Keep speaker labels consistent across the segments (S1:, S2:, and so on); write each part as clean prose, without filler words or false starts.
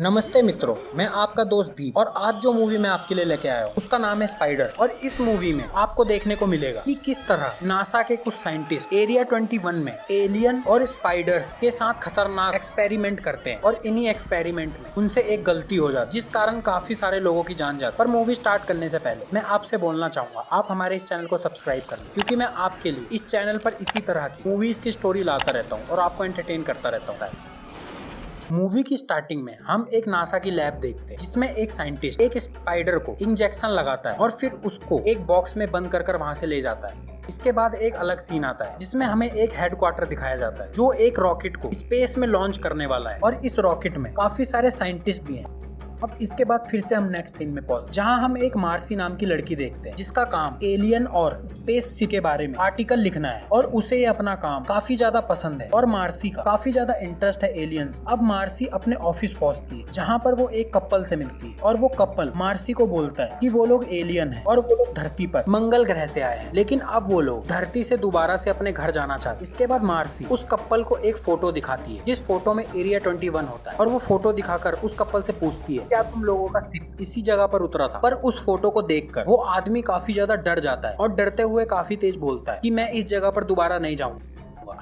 S1: नमस्ते मित्रों, मैं आपका दोस्त दीप और आज जो मूवी मैं आपके लिए लेके आया हूँ उसका नाम है स्पाइडर। और इस मूवी में आपको देखने को मिलेगा कि किस तरह नासा के कुछ साइंटिस्ट एरिया 21 में एलियन और स्पाइडर्स के साथ खतरनाक एक्सपेरिमेंट करते हैं और इन्हीं एक्सपेरिमेंट में उनसे एक गलती हो जाती है जिस कारण काफी सारे लोगों की जान जाती है। पर मूवी स्टार्ट करने से पहले मैं आपसे बोलना चाहूंगा आप हमारे इस चैनल को सब्सक्राइब कर लें, क्योंकि मैं आपके लिए इस चैनल पर इसी तरह की मूवीज की स्टोरी लाता रहता हूँ और आपको एंटरटेन करता रहता हूँ। मूवी की स्टार्टिंग में हम एक नासा की लैब देखते हैं जिसमें एक साइंटिस्ट एक स्पाइडर को इंजेक्शन लगाता है और फिर उसको एक बॉक्स में बंद कर वहां से ले जाता है। इसके बाद एक अलग सीन आता है जिसमें हमें एक हेडक्वार्टर दिखाया जाता है जो एक रॉकेट को स्पेस में लॉन्च करने वाला है और इस रॉकेट में काफी सारे साइंटिस्ट भी हैं। अब इसके बाद फिर से हम नेक्स्ट सीन में पहुंच जहां हम एक मार्सी नाम की लड़की देखते हैं जिसका काम एलियन और स्पेस शिप के बारे में आर्टिकल लिखना है और उसे ये अपना काम काफी ज्यादा पसंद है और मार्सी का काफी ज्यादा इंटरेस्ट है एलियंस। अब मार्सी अपने ऑफिस पहुंचती है जहां पर वो एक कपल से मिलती है और वो कपल मार्सी को बोलता है कि वो लोग एलियन है और वो लोग धरती पर मंगल ग्रह से आए हैं, लेकिन अब वो लोग धरती से दोबारा से अपने घर जाना चाहते हैं। इसके बाद मार्सी उस कपल को एक फोटो दिखाती है जिस फोटो में एरिया 21 होता है और वो फोटो दिखाकर उस कपल से पूछती है क्या तुम लोगों का शिप इसी जगह पर उतरा था। पर उस फोटो को देखकर वो आदमी काफी ज्यादा डर जाता है और डरते हुए काफी तेज बोलता है कि मैं इस जगह पर दोबारा नहीं जाऊंगा।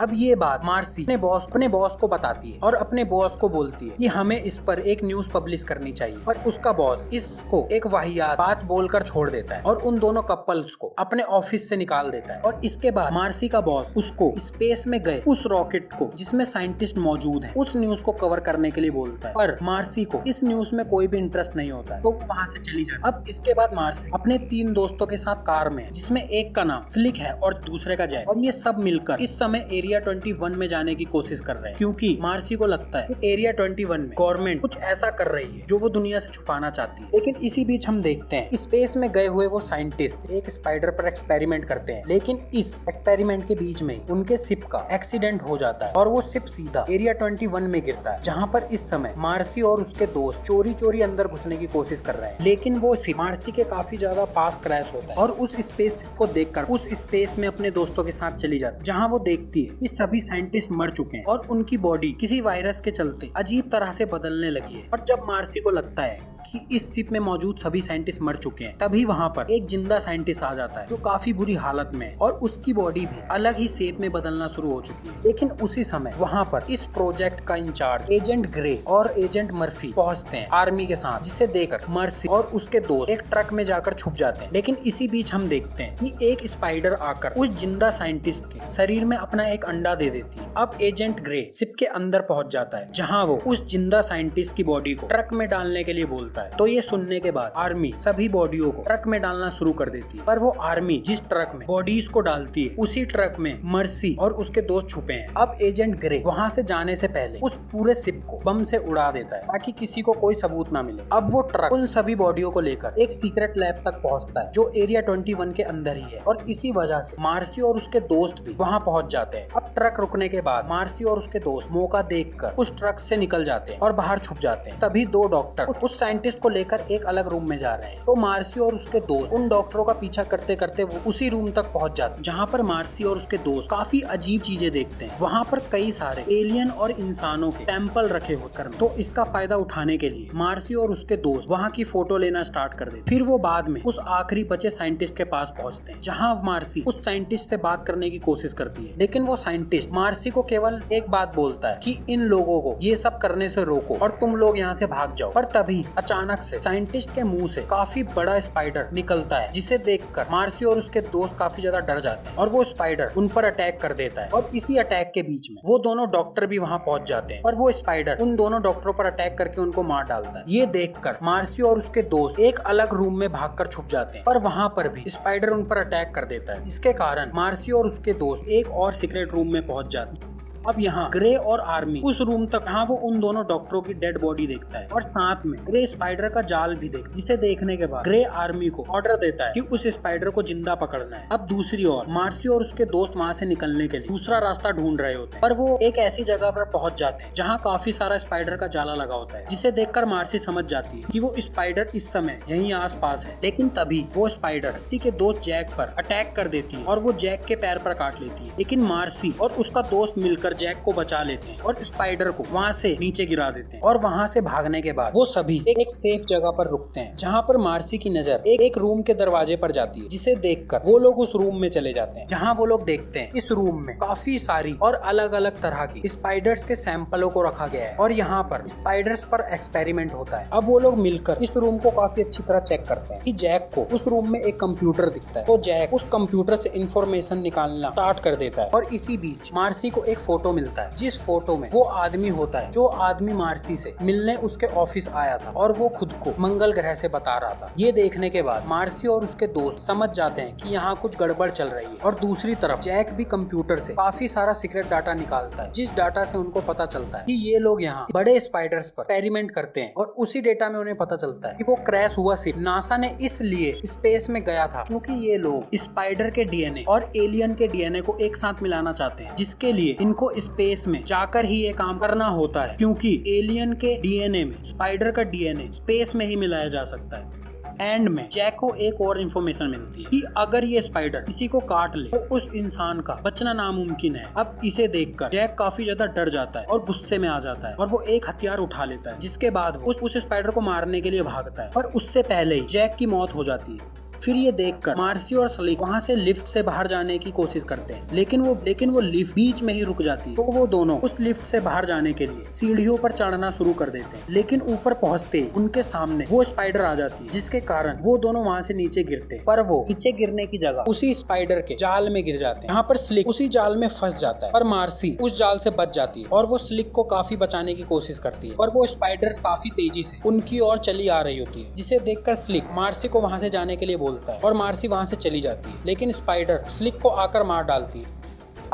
S1: अब ये बात मार्सी अपने बॉस को बताती है और अपने बॉस को बोलती है कि हमें इस पर एक न्यूज पब्लिश करनी चाहिए। पर उसका बॉस इसको एक वाहियात बात बोलकर छोड़ देता है और उन दोनों कपल्स को अपने ऑफिस से निकाल देता है। और इसके बाद मार्सी का बॉस उसको स्पेस में गए उस रॉकेट को जिसमें साइंटिस्ट मौजूद है उस न्यूज को कवर करने के लिए बोलता है। पर मार्सी को इस न्यूज में कोई भी इंटरेस्ट नहीं होता है तो वो वहाँ से चली जाती है। अब इसके बाद मार्सी अपने 3 दोस्तों के साथ कार में जिसमें एक का नाम स्लिक है और दूसरे का जैक, और ये सब मिलकर इस समय एरिया 21 में जाने की कोशिश कर रहे हैं क्योंकि मार्सी को लगता है कि एरिया 21 में गवर्नमेंट कुछ ऐसा कर रही है जो वो दुनिया से छुपाना चाहती है। लेकिन इसी बीच हम देखते हैं स्पेस में गए हुए वो साइंटिस्ट एक स्पाइडर पर एक्सपेरिमेंट करते हैं, लेकिन इस एक्सपेरिमेंट के बीच में उनके शिप का एक्सीडेंट हो जाता है और वो शिप सीधा एरिया 21 में गिरता है जहाँ पर इस समय मार्सी और उसके दोस्त चोरी अंदर घुसने की कोशिश कर रहे हैं। लेकिन वो शिप मार्सी के काफी ज्यादा पास क्रैश होता है और उस स्पेस शिप को देखकर उस स्पेस में अपने दोस्तों के साथ चली जाती है जहाँ वो देखती है कि सभी साइंटिस्ट मर चुके हैं और उनकी बॉडी किसी वायरस के चलते अजीब तरह से बदलने लगी है। और जब मार्सी को लगता है कि इस शिप में मौजूद सभी साइंटिस्ट मर चुके हैं तभी वहाँ पर एक जिंदा साइंटिस्ट आ जाता है जो काफी बुरी हालत में है और उसकी बॉडी भी अलग ही शेप में बदलना शुरू हो चुकी है। लेकिन उसी समय वहाँ पर इस प्रोजेक्ट का इंचार्ज एजेंट ग्रे और एजेंट मर्फी पहुँचते हैं आर्मी के साथ, जिसे देखकर मर्सी और उसके दोस्त एक ट्रक में जाकर छुप जाते हैं। लेकिन इसी बीच हम देखते हैं कि एक स्पाइडर आकर उस जिंदा साइंटिस्ट के शरीर में अपना एक अंडा दे देती है। अब एजेंट ग्रे शिप के अंदर पहुँच जाता है जहाँ वो उस जिंदा साइंटिस्ट की बॉडी को ट्रक में डालने के लिए बोलता है। तो ये सुनने के बाद आर्मी सभी बॉडियों को ट्रक में डालना शुरू कर देती है। पर वो आर्मी जिस ट्रक में बॉडीज को डालती है उसी ट्रक में मर्सी और उसके दोस्त छुपे हैं। अब एजेंट ग्रे वहाँ से जाने से पहले उस पूरे शिप को बम से उड़ा देता है ताकि किसी को कोई सबूत ना मिले। अब वो ट्रक उन सभी बॉडियों को लेकर एक सीक्रेट लैब तक पहुँचता है जो एरिया 21 के अंदर ही है और इसी वजह से मार्सी और उसके दोस्त भी वहाँ पहुँच जाते हैं। अब ट्रक रुकने के बाद मार्सी और उसके दोस्त मौका देखकर उस ट्रक से निकल जाते हैं और बाहर छुप जाते हैं। तभी 2 डॉक्टर उस साइंटिस्ट को लेकर एक अलग रूम में जा रहे हैं तो मार्सी और उसके दोस्त उन डॉक्टरों का पीछा करते करते वो उसी रूम तक पहुंच जाते हैं जहां पर मार्सी और उसके दोस्त काफी अजीब चीजें देखते हैं। वहां पर कई सारे एलियन और इंसानों के सैंपल रखे होकर तो इसका फायदा उठाने के लिए मार्सी और उसके दोस्त वहां की फोटो लेना स्टार्ट कर देते। फिर वो बाद में उस आखिरी बचे साइंटिस्ट के पास पहुंचते हैं जहां मार्सी उस साइंटिस्ट से बात करने की कोशिश करती है। लेकिन वो साइंटिस्ट मार्सी को केवल एक बात बोलता है कि इन लोगों को ये सब करने से रोको और तुम लोग यहाँ से भाग जाओ। पर तभी अचानक से साइंटिस्ट के मुंह से काफी बड़ा स्पाइडर निकलता है जिसे देखकर मार्सी और उसके दोस्त काफी ज्यादा डर जाते हैं और वो स्पाइडर उन पर अटैक कर देता है। और इसी अटैक के बीच में वो दोनों डॉक्टर भी वहां पहुंच जाते हैं और वो स्पाइडर उन दोनों डॉक्टरों पर अटैक करके उनको मार डालता है। ये देखकर मार्सी और उसके दोस्त एक अलग रूम में भागकर छुप जाते हैं पर वहां पर भी स्पाइडर उन पर अटैक कर देता है, जिसके कारण मार्सी और उसके दोस्त एक और सीक्रेट रूम में पहुंच जाते हैं। अब यहाँ ग्रे और आर्मी उस रूम तक जहाँ वो उन दोनों डॉक्टरों की डेड बॉडी देखता है और साथ में ग्रे स्पाइडर का जाल भी देखता है, जिसे देखने के बाद ग्रे आर्मी को ऑर्डर देता है कि उस स्पाइडर को जिंदा पकड़ना है। अब दूसरी ओर मार्सी और उसके दोस्त वहाँ से निकलने के लिए दूसरा रास्ता ढूंढ रहे होते हैं पर वो एक ऐसी जगह पर पहुंच जाते हैं जहाँ काफी सारा स्पाइडर का जाला लगा होता है, जिसे देखकर मार्सी समझ जाती है कि वो स्पाइडर इस समय यहीं आस पास है। लेकिन तभी वो स्पाइडर किसी के दोस्त जैक पर अटैक कर देती है और वो जैक के पैर पर काट लेती है। लेकिन मार्सी और उसका दोस्त मिलकर मिलकर जैक को बचा लेते हैं और स्पाइडर को वहाँ से नीचे गिरा देते हैं। और वहाँ से भागने के बाद वो सभी एक सेफ जगह पर रुकते हैं, जहाँ पर मार्सी की नजर एक रूम के दरवाजे पर जाती है, जिसे देखकर वो लोग उस रूम में चले जाते हैं, जहाँ वो लोग देखते हैं इस रूम में काफी सारी और अलग अलग तरह की स्पाइडर्स के सैंपलों को रखा गया है और यहाँ पर स्पाइडर्स पर एक्सपेरिमेंट होता है। अब वो लोग मिलकर इस रूम को काफी अच्छी तरह चेक करते हैं कि जैक को उस रूम में एक कंप्यूटर दिखता है, तो जैक उस कंप्यूटर से इंफॉर्मेशन निकालना स्टार्ट कर देता है। और इसी बीच मार्सी को एक फोटो मिलता है, जिस फोटो में वो आदमी होता है जो आदमी मार्सी से मिलने उसके ऑफिस आया था और वो खुद को मंगल ग्रह से बता रहा था। ये देखने के बाद मार्सी और उसके दोस्त समझ जाते हैं कि यहाँ कुछ गड़बड़ चल रही है। और दूसरी तरफ जैक भी कंप्यूटर से काफी सारा सीक्रेट डाटा निकालता है, जिस डाटा से उनको पता चलता है कि ये लोग यहाँ बड़े स्पाइडर्स पर एक्सपेरिमेंट करते हैं। और उसी डेटा में उन्हें पता चलता है कि वो क्रैश हुआ सिर्फ नासा ने इसलिए स्पेस में गया था क्योंकि ये लोग स्पाइडर के डीएनए और एलियन के डीएनए को एक साथ मिलाना चाहते हैं, जिसके लिए इनको स्पेस में जाकर ही ये काम करना होता है, क्योंकि एलियन के डीएनए में स्पाइडर का डीएनए स्पेस में ही मिलाया जा सकता है। एंड में जैक को एक और इन्फॉर्मेशन मिलती है कि अगर ये स्पाइडर किसी को काट ले तो उस इंसान का बचना नामुमकिन है। अब इसे देखकर जैक काफी ज्यादा डर जाता है और गुस्से में आ जाता है और वो एक हथियार उठा लेता है, जिसके बाद वो उस स्पाइडर को मारने के लिए भागता है। और उससे पहले ही जैक की मौत हो जाती है। फिर ये देखकर मार्सी और स्लिक वहाँ से लिफ्ट से बाहर जाने की कोशिश करते हैं, लेकिन वो लिफ्ट बीच में ही रुक जाती है। तो वो दोनों उस लिफ्ट से बाहर जाने के लिए सीढ़ियों पर चढ़ना शुरू कर देते हैं, लेकिन ऊपर पहुँचते ही उनके सामने वो स्पाइडर आ जाती है, जिसके कारण वो दोनों वहाँ से नीचे गिरते हैं। पर वो नीचे गिरने की जगह उसी स्पाइडर के जाल में गिर जाते हैं। यहाँ पर स्लिक उसी जाल में फंस जाता है, पर मार्सी उस जाल से बच जाती है और वो स्लिक को काफी बचाने की कोशिश करती है। पर वो स्पाइडर काफी तेजी से उनकी ओर चली आ रही होती है, जिसे देखकर स्लिक मार्सी को वहाँ से जाने के लिए बोलता है और मार्सी वहां से चली जाती है, लेकिन स्पाइडर स्लिक को आकर मार डालती है।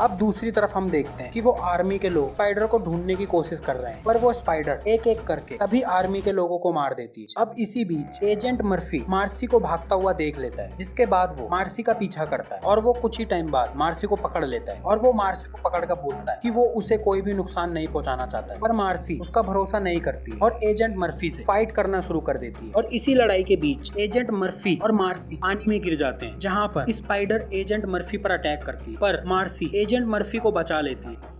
S1: अब दूसरी तरफ हम देखते हैं कि वो आर्मी के लोग स्पाइडर को ढूंढने की कोशिश कर रहे हैं, पर वो स्पाइडर एक एक करके सभी आर्मी के लोगों को मार देती है। अब इसी बीच एजेंट मर्फी मार्सी को भागता हुआ देख लेता है, जिसके बाद वो मार्सी का पीछा करता है और वो कुछ ही टाइम बाद मार्सी को पकड़ लेता है। और वो मार्सी को पकड़ कर बोलता है कि वो उसे कोई भी नुकसान नहीं पहुंचाना चाहता है, पर मार्सी उसका भरोसा नहीं करती और एजेंट मर्फी से फाइट करना शुरू कर देती है। और इसी लड़ाई के बीच एजेंट मर्फी और मार्सी पानी में गिर जाते हैं, जहाँ पर स्पाइडर एजेंट मर्फी पर अटैक करती है, पर मार्सी एजेंट मर्फी को बचा लेती है।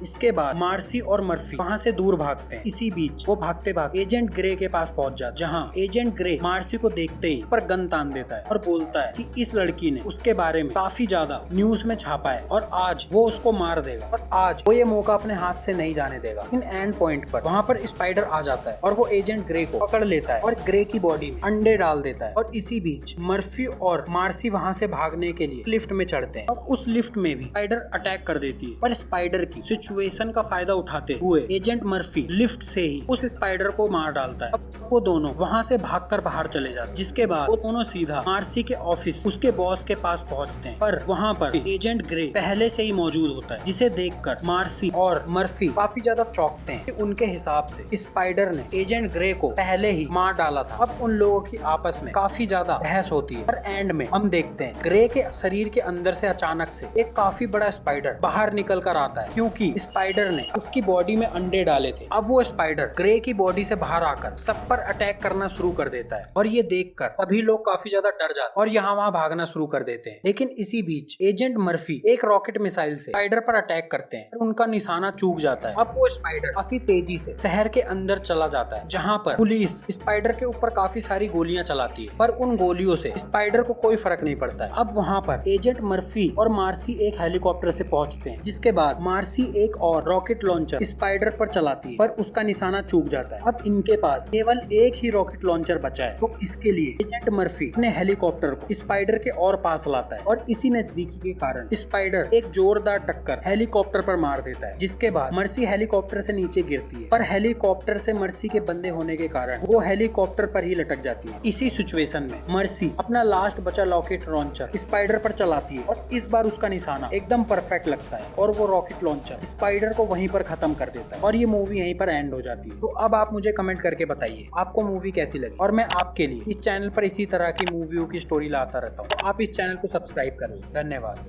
S1: इसके बाद मार्सी और मर्फी वहाँ से दूर भागते हैं। इसी बीच वो भागते भागते एजेंट ग्रे के पास पहुँच जाते, जहाँ एजेंट ग्रे मार्सी को देखते ही पर गन तान देता है और बोलता है कि इस लड़की ने उसके बारे में काफी ज्यादा न्यूज में छापा है और आज वो उसको मार देगा और आज वो ये मौका अपने हाथ से नहीं जाने देगा। इन एंड पॉइंट पर वहाँ पर स्पाइडर आ जाता है और वो एजेंट ग्रे को पकड़ लेता है और ग्रे की बॉडी में अंडे डाल देता है। और इसी बीच मर्फी और मार्सी वहाँ से भागने के लिए लिफ्ट में चढ़ते हैं और उस लिफ्ट में भी स्पाइडर अटैक कर देती है, पर स्पाइडर की सिचुएशन का फायदा उठाते हुए एजेंट मर्फी लिफ्ट से ही उस स्पाइडर को मार डालता है। अब वो दोनों वहाँ से भागकर बाहर चले जाते, जिसके बाद वो दोनों सीधा मार्सी के ऑफिस उसके बॉस के पास पहुँचते हैं, पर वहाँ पर एजेंट ग्रे पहले से ही मौजूद होता है, जिसे देखकर मार्सी और मर्फी काफी ज्यादा चौंकते हैं। उनके हिसाब से स्पाइडर ने एजेंट ग्रे को पहले ही मार डाला था। अब उन लोगों की आपस में काफी ज्यादा बहस होती है, पर एंड में हम देखते हैं ग्रे के शरीर के अंदर से अचानक से एक काफी बड़ा स्पाइडर बाहर निकल कर आता है, क्योंकि स्पाइडर ने उसकी बॉडी में अंडे डाले थे। अब वो स्पाइडर ग्रे की बॉडी से बाहर आकर सब पर अटैक करना शुरू कर देता है और ये देखकर सभी लोग काफी ज्यादा डर जाते और यहाँ वहाँ भागना शुरू कर देते हैं। लेकिन इसी बीच एजेंट मर्फी एक रॉकेट मिसाइल से स्पाइडर पर अटैक करते हैं और उनका निशाना चूक जाता है। अब वो स्पाइडर काफी तेजी से शहर के अंदर चला जाता है, जहाँ पर पुलिस स्पाइडर के ऊपर काफी सारी गोलियां चलाती है, पर उन गोलियों से स्पाइडर को कोई फर्क नहीं पड़ता है। अब वहाँ पर एजेंट मर्फी और मार्सी एक हेलीकॉप्टर से पहुंचते हैं, जिसके बाद मार्सी एक और रॉकेट लॉन्चर स्पाइडर पर चलाती है, पर उसका निशाना चूक जाता है। अब इनके पास केवल एक ही रॉकेट लॉन्चर बचा है, तो इसके लिए एजेंट मर्फी अपने हेलीकॉप्टर को स्पाइडर के और पास लाता है और इसी नजदीकी के कारण स्पाइडर एक जोरदार टक्कर हेलीकॉप्टर पर मार देता है, जिसके बाद मर्सी हेलीकॉप्टर से नीचे गिरती है, पर हेलीकॉप्टर से मर्सी के बंदे होने के कारण वो हेलीकॉप्टर पर ही लटक जाती है। इसी सिचुएशन में मर्सी अपना लास्ट बचा रॉकेट लॉन्चर स्पाइडर पर चलाती है और इस बार उसका निशाना एकदम परफेक्ट लगता है और वो रॉकेट लॉन्चर स्पाइडर को वहीं पर खत्म कर देता है और ये मूवी यहीं पर एंड हो जाती है। तो अब आप मुझे कमेंट करके बताइए आपको मूवी कैसी लगी, और मैं आपके लिए इस चैनल पर इसी तरह की मूवियों की स्टोरी लाता रहता हूँ, तो आप इस चैनल को सब्सक्राइब कर लें। धन्यवाद।